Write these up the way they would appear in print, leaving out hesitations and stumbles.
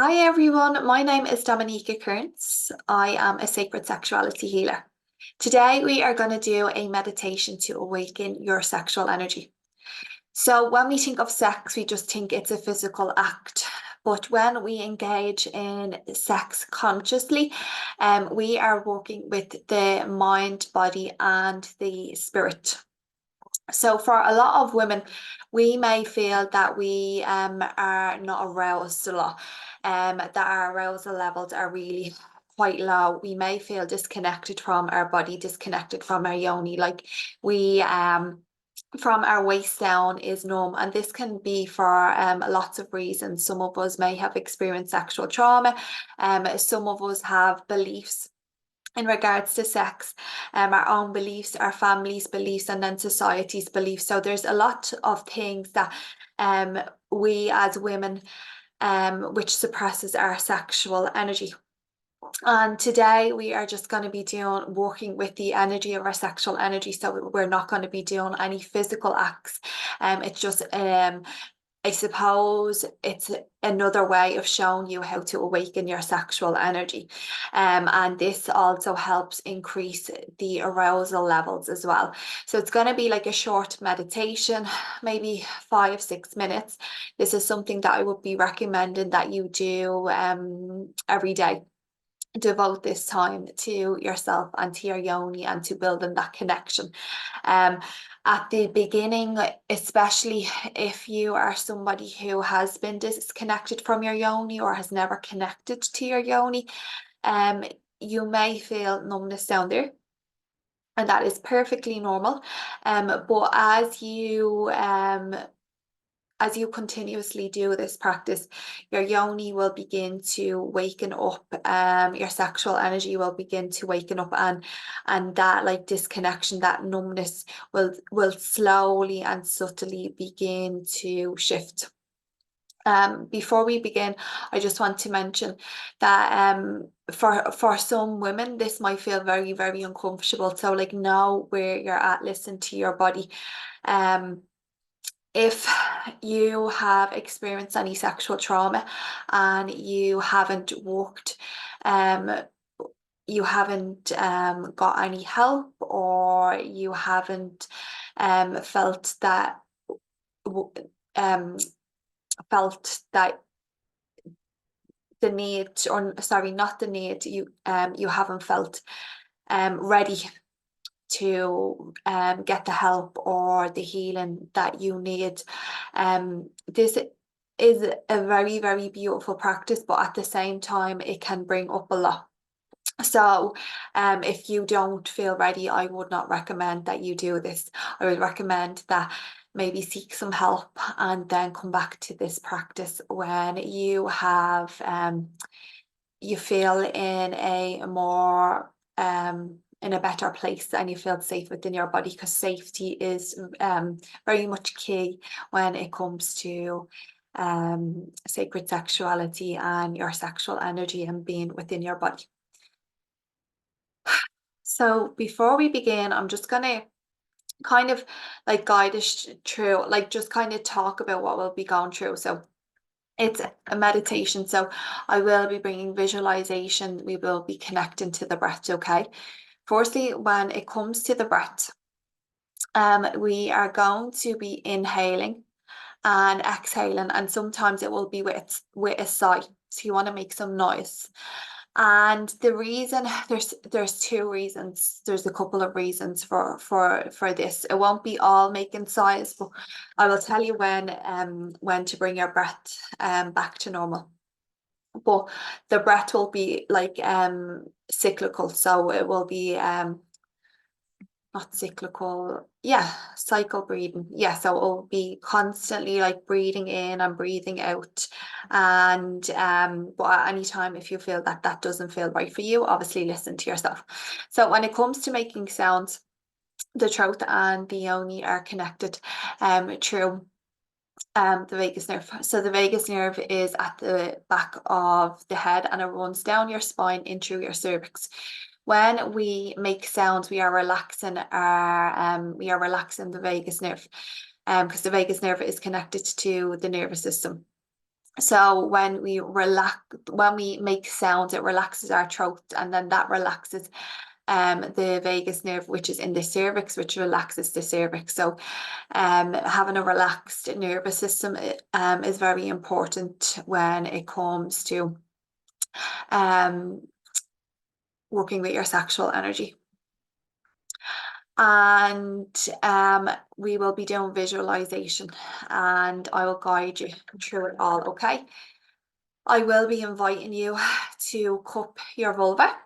Hi everyone, my name is Dominica Kearns. I am a sacred sexuality healer. Today we are going to do a meditation to awaken your sexual energy. So when we think of sex, we just think it's a physical act. But when we engage in sex consciously, we are working with the mind, body, and the spirit. So for a lot of women, we may feel that we are not aroused a lot, that our arousal levels are really quite low. We may feel disconnected from our body, disconnected from our yoni, like we from our waist down is numb, and this can be for lots of reasons. Some of us may have experienced sexual trauma, some of us have beliefs in regards to sex, our own beliefs, our family's beliefs, and then society's beliefs. So there's a lot of things that we as women, which suppresses our sexual energy. And today we are just going to be working with the energy of our sexual energy. So we're not going to be doing any physical acts. It's just I suppose it's another way of showing you how to awaken your sexual energy. And this also helps increase the arousal levels as well. So it's going to be like a short meditation, maybe 5-6 minutes. This is something that I would be recommending that you do every day. Devote this time to yourself and to your yoni and to building that connection. At the beginning, especially if you are somebody who has been disconnected from your yoni or has never connected to your yoni, you may feel numbness down there. And that is perfectly normal. But as you continuously do this practice, your yoni will begin to waken up, your sexual energy will begin to waken up, and that like disconnection, that numbness will slowly and subtly begin to shift. Before we begin, I just want to mention that for some women this might feel very, very uncomfortable. So like know where you're at, listen to your body. If you have experienced any sexual trauma and you haven't you haven't got any help, or you haven't felt that um, felt that the need, or sorry, not the need, you haven't felt ready to get the help or the healing that you need. This is a very, very beautiful practice, but at the same time, it can bring up a lot. So if you don't feel ready, I would not recommend that you do this. I would recommend that maybe seek some help and then come back to this practice when you have you feel in a more in a better place and you feel safe within your body, because safety is very much key when it comes to sacred sexuality and your sexual energy and being within your body. So before we begin, I'm just gonna kind of like guide us through, like just kind of talk about what we'll be going through. So it's a meditation, so I will be bringing visualization. We will be connecting to the breath, okay? Firstly, when it comes to the breath, we are going to be inhaling and exhaling, and sometimes it will be with a sigh. So you want to make some noise. And the reason, there's two reasons. There's a couple of reasons for this. It won't be all making sighs, but I will tell you when to bring your breath back to normal. But the breath will be like cyclical, so it will be not cyclical, yeah, cycle breathing, yeah. So it will be constantly like breathing in and breathing out. And but at any time, if you feel that that doesn't feel right for you, obviously listen to yourself. So when it comes to making sounds, the throat and the yoni are connected through the vagus nerve. So the vagus nerve is at the back of the head and it runs down your spine in through your cervix. When we make sounds, we are relaxing the vagus nerve, because the vagus nerve is connected to the nervous system. So when we relax, when we make sounds, it relaxes our throat, and then that relaxes the vagus nerve, which is in the cervix, which relaxes the cervix. So having a relaxed nervous system is very important when it comes to um, working with your sexual energy. And we will be doing visualization, and I will guide you through it all, okay? I will be inviting you to cup your vulva.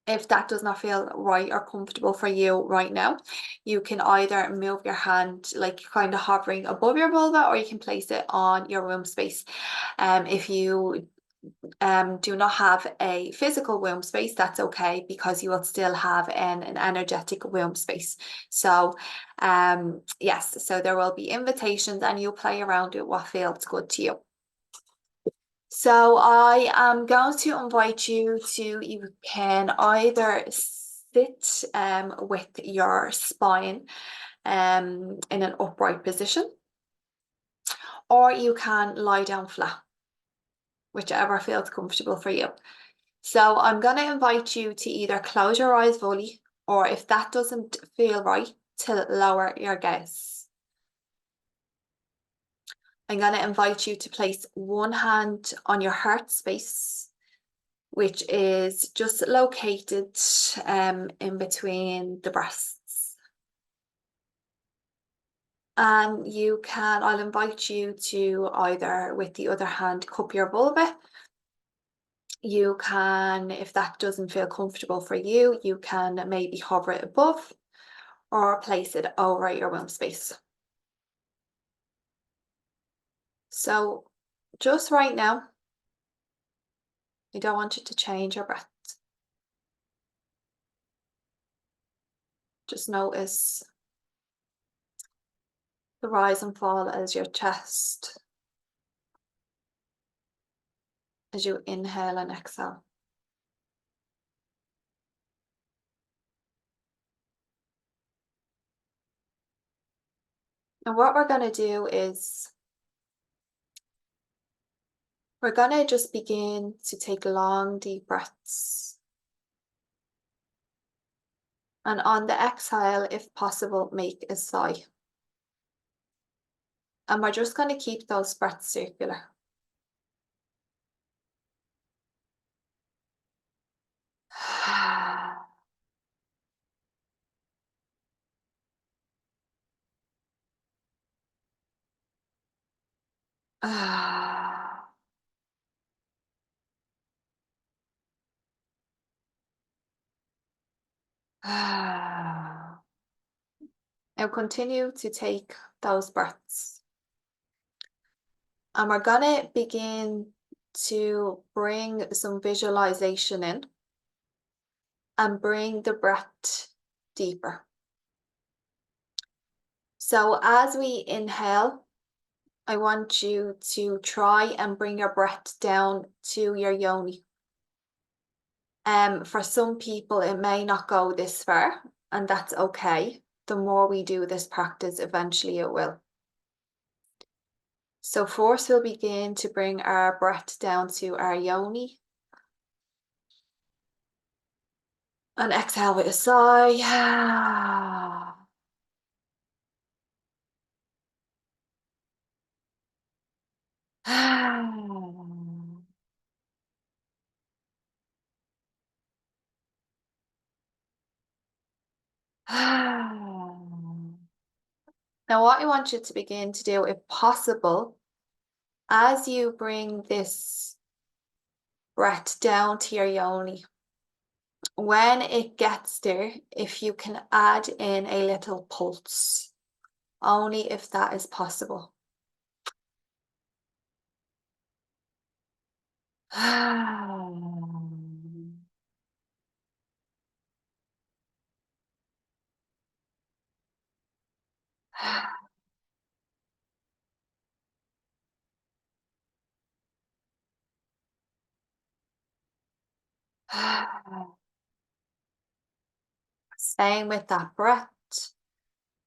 If that does not feel right or comfortable for you right now, you can either move your hand like kind of hovering above your vulva, or you can place it on your womb space. If you do not have a physical womb space, that's okay, because you will still have an energetic womb space. So yes, so there will be invitations, and you play around with what feels good to you. So I am going to invite you to, you can either sit with your spine in an upright position, or you can lie down flat, whichever feels comfortable for you. So I'm going to invite you to either close your eyes fully, or if that doesn't feel right, to lower your gaze. I'm going to invite you to place one hand on your heart space, which is just located in between the breasts. And you can, I'll invite you to either, with the other hand, cup your vulva. You can, if that doesn't feel comfortable for you, you can maybe hover it above or place it over your womb space. So just right now, I don't want you to change your breath. Just notice the rise and fall as your chest, as you inhale and exhale. And what we're going to do is we're going to just begin to take long, deep breaths. And on the exhale, if possible, make a sigh. And we're just going to keep those breaths circular. Now continue to take those breaths. And we're going to begin to bring some visualization in and bring the breath deeper. So as we inhale, I want you to try and bring your breath down to your yoni. For some people, it may not go this far, and that's okay. The more we do this practice, eventually it will. So first we'll begin to bring our breath down to our yoni. And exhale with a sigh. Now, what I want you to begin to do, if possible, as you bring this breath down to your yoni, when it gets there, if you can add in a little pulse, only if that is possible. Staying with that breath,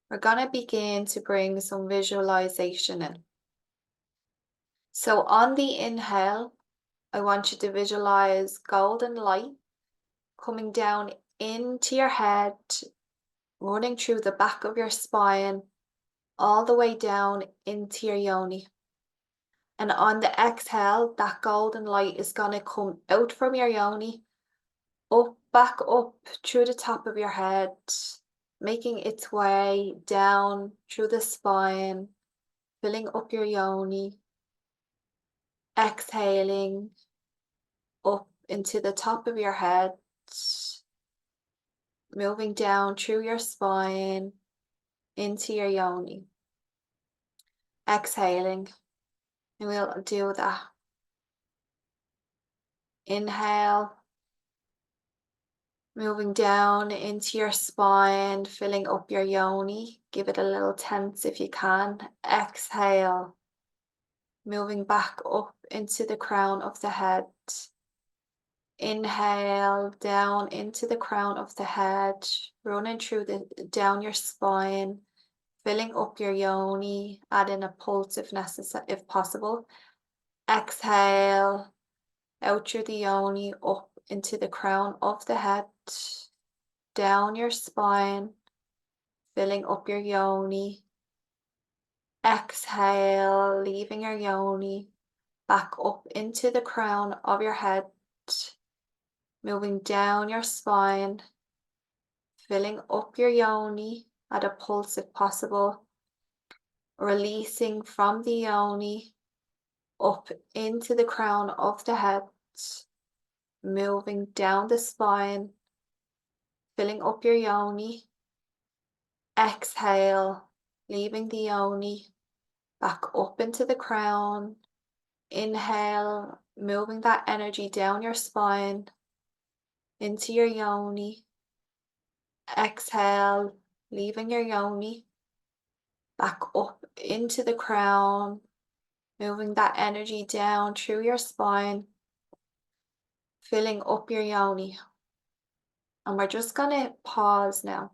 we're going to begin to bring some visualization in. So on the inhale, I want you to visualize golden light coming down into your head, running through the back of your spine, all the way down into your yoni. And on the exhale, that golden light is going to come out from your yoni, up, back up through the top of your head, making its way down through the spine, filling up your yoni, exhaling up into the top of your head, moving down through your spine into your yoni. Exhaling, and we'll do that. Inhale, moving down into your spine, filling up your yoni. Give it a little tense if you can. Exhale, moving back up into the crown of the head. Inhale, down into the crown of the head, running through down your spine, filling up your yoni. Add in a pulse if necessary, if possible. Exhale, out through the yoni, up into the crown of the head, down your spine, filling up your yoni. Exhale, leaving your yoni, back up into the crown of your head, moving down your spine, filling up your yoni at a pulse if possible, releasing from the yoni, up into the crown of the head, moving down the spine, filling up your yoni. Exhale, leaving the yoni, back up into the crown. Inhale, moving that energy down your spine, into your yoni. Exhale, leaving your yoni, back up into the crown, moving that energy down through your spine, filling up your yoni. And we're just going to pause now.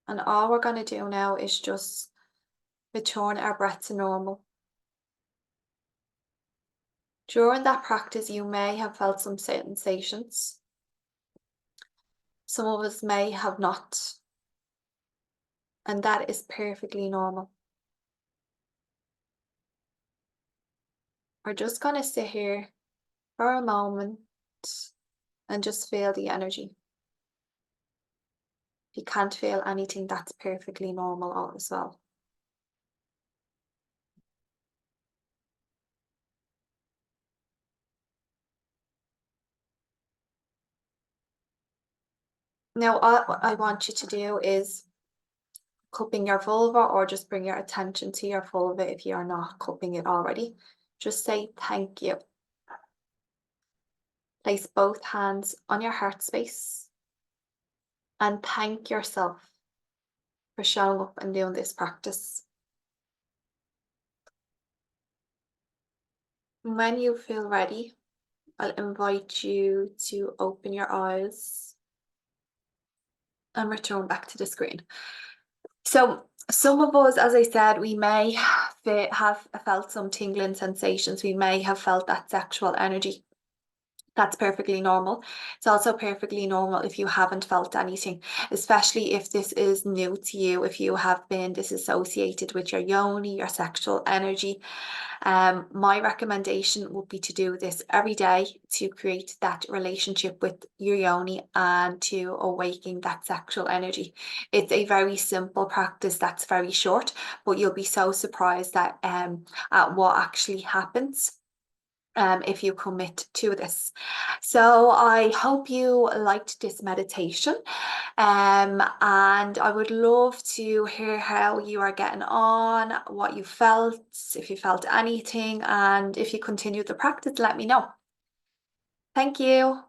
And all we're going to do now is just return our breath to normal. During that practice, you may have felt some sensations. Some of us may have not. And that is perfectly normal. We're just going to sit here for a moment and just feel the energy. If you can't feel anything, that's perfectly normal as well. Now, what I want you to do is cupping your vulva, or just bring your attention to your vulva if you are not cupping it already. Just say thank you. Place both hands on your heart space and thank yourself for showing up and doing this practice. When you feel ready, I'll invite you to open your eyes and return back to the screen. So some of us, as I said, we may have felt some tingling sensations. We may have felt that sexual energy. That's perfectly normal. It's also perfectly normal if you haven't felt anything, especially if this is new to you, if you have been disassociated with your yoni, your sexual energy. My recommendation would be to do this every day to create that relationship with your yoni and to awaken that sexual energy. It's a very simple practice that's very short, but you'll be so surprised at what actually happens if you commit to this. So I hope you liked this meditation, and I would love to hear how you are getting on, what you felt, if you felt anything, and if you continue the practice, let me know. Thank you.